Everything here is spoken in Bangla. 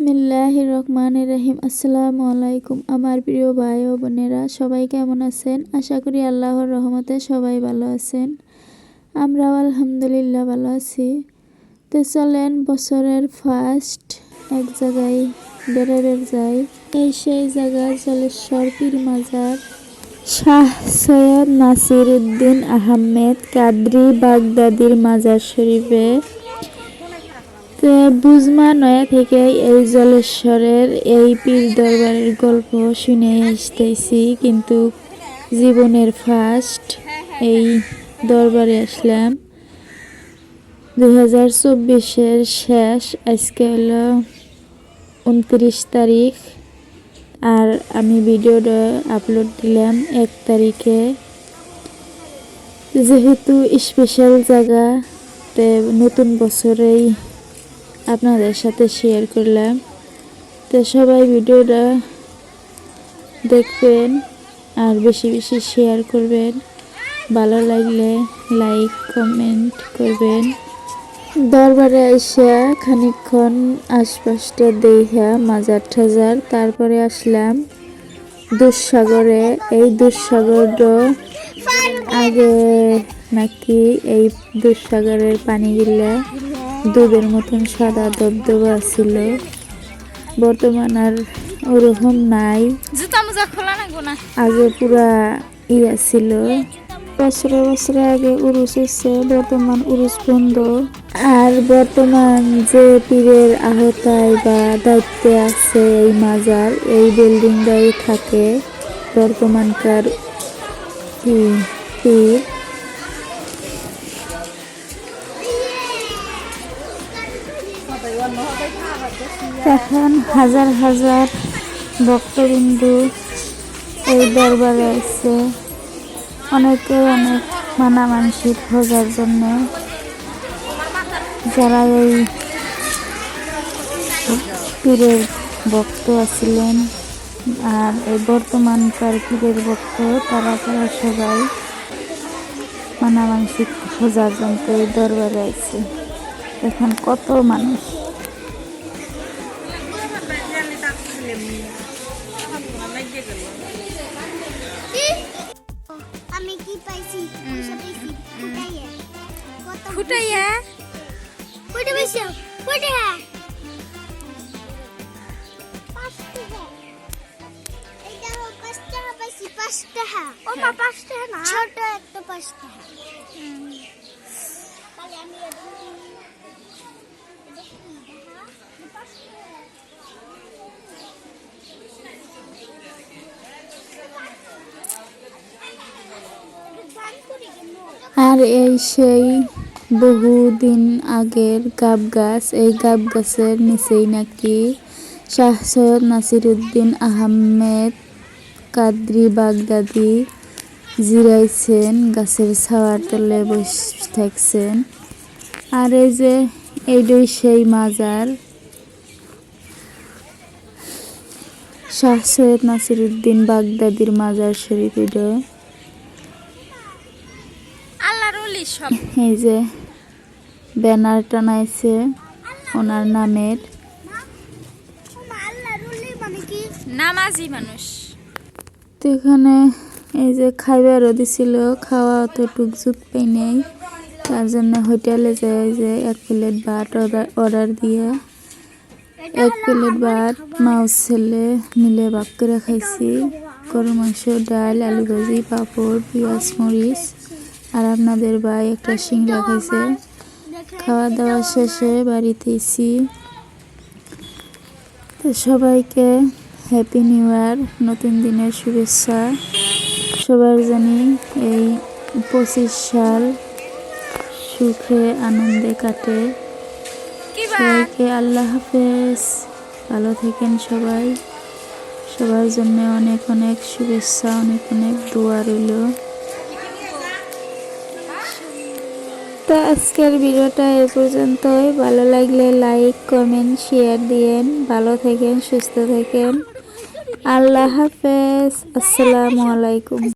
বিসমিল্লাহির রহমানির রহিম। আসসালামু আলাইকুম আমার প্রিয় ভাই ও বোনেরা, সবাই কেমন আছেন? আশা করি আল্লাহর রহমতে সবাই ভালো আছেন। আমরাও আলহামদুলিল্লাহ ভালো আছি। তো চলেন বছরের ফার্স্ট এক জায়গায় বেড়াতে যাই। এই সেই জায়গা জলেশ্বর পীর মাজার। শাহ সৈয়দ নাসির উদ্দিন আহমেদ কাদরি বাগদাদির মাজার শরীফে। বুজমা নয়া থেকে এই জলেশ্বরের এই পীর দরবারের গল্প শুনে আসতেছি, কিন্তু জীবনের ফার্স্ট এই দরবারে আসলাম 2024-এর শেষ। আজকে হলো 29 তারিখ আর আমি ভিডিওটা আপলোড দিলাম 1 তারিখে। যেহেতু স্পেশাল জায়গা, তে নতুন বছরেই আপনাদের সাথে শেয়ার করলাম। তো সবাই ভিডিওটা দেখবেন আর বেশি বেশি শেয়ার করবেন। ভালো লাগলে লাইক কমেন্ট করবেন। দরবারে এসে খানিকক্ষণ আশপাশটা দেখা মাজার টাজার, তারপরে আসলাম দুধসাগরে। এই দুধসাগরটা আগে নাকি এই দুধসাগরের পানিগুলা দুধের মতন সাদা দবদবা ছিল, বর্তমান আর ওরকম নাই। আগে পুরা ইয়া ছিল, বছরে বছরে আগে উরুস হচ্ছে, বর্তমান উরুস বন্ধ। আর বর্তমান যে পীরের আহতায় বা দায়িত্বে আছে এই মাজার, এই বিল্ডিংটাই থাকে বর্তমানকার পীর। এখন হাজার হাজার ভক্তবিন্দু এই দরবারে আছে। অনেকে অনেক মানসিক খোঁজার জন্য যারা এই পীরের ভক্ত আছিলেন আর এই বর্তমানকার পীরের ভক্ত, তারা সবাই মানসিক খোঁজার জন্য এই দরবারে আছে। এখন কত মানুষ। আমি কি পাইছি? পয়সা পাইছি ফুটাইয়া। কত ফুটাইয়া? কয়টা পাইছো? কয়টা? 5 টাকা। এইটা 5 টাকা পাইছি, 5 টাকা। ও মা 5 টাকা না? ছোট একটা 5 টাকা। তাহলে আমি এটা কি দেখা? 5 টাকা। আর এই সেই বহুদিন আগের গাব গাছ। এই গাব গাছের নিচেই নাকি শাহ সৈয়দ নাসির উদ্দিন আহমেদ কাদরি বাগদাদি জিরাইছেন, গাছের ছাওয়ার তলে বসে থাকছেন। আর এই যে এইটাই সেই মাজার, শাহ সৈয়দ নাসির উদ্দিন বাগদাদির মাজার শরীফ। এটা এই যে ব্যানার টানাইছে ওনার নামের। নামাজি মানুষ তো এখানে এই যে খাইবারও দিছিল, খাওয়া অতটুক জুত পাই নেই, তার জন্য হোটেলে যায় যে 1 প্লেট ভাত অর্ডার দিয়ে 1 প্লেট ভাত মাছ ছেলে মিলে ভাগ করে খাইছি। গরু মাংস, ডাল, আলু ভাজি, পাঁপড়, পেঁয়াজ, মরিচ। আর আপনাদের ভাই একটা সিংড়া খাইছে। খাওয়া দাওয়া শেষে বাড়িতে এসি। তো সবাইকে হ্যাপি নিউ ইয়ার, নতুন দিনের শুভেচ্ছা। সবার জানি এই 25 সাল সুখে আনন্দে কাটে। সবাইকে আল্লাহ হাফেজ, ভালো থাকেন সবাই। সবার জন্য অনেক অনেক শুভেচ্ছা, অনেক অনেক দোয়া রইল। তো আজকের ভিডিওটা এ পর্যন্তই। ভালো লাগলে লাইক কমেন্ট শেয়ার দিয়েন। ভালো থাকেন, সুস্থ থাকেন। আল্লাহ হাফেজ, আসসালামু আলাইকুম।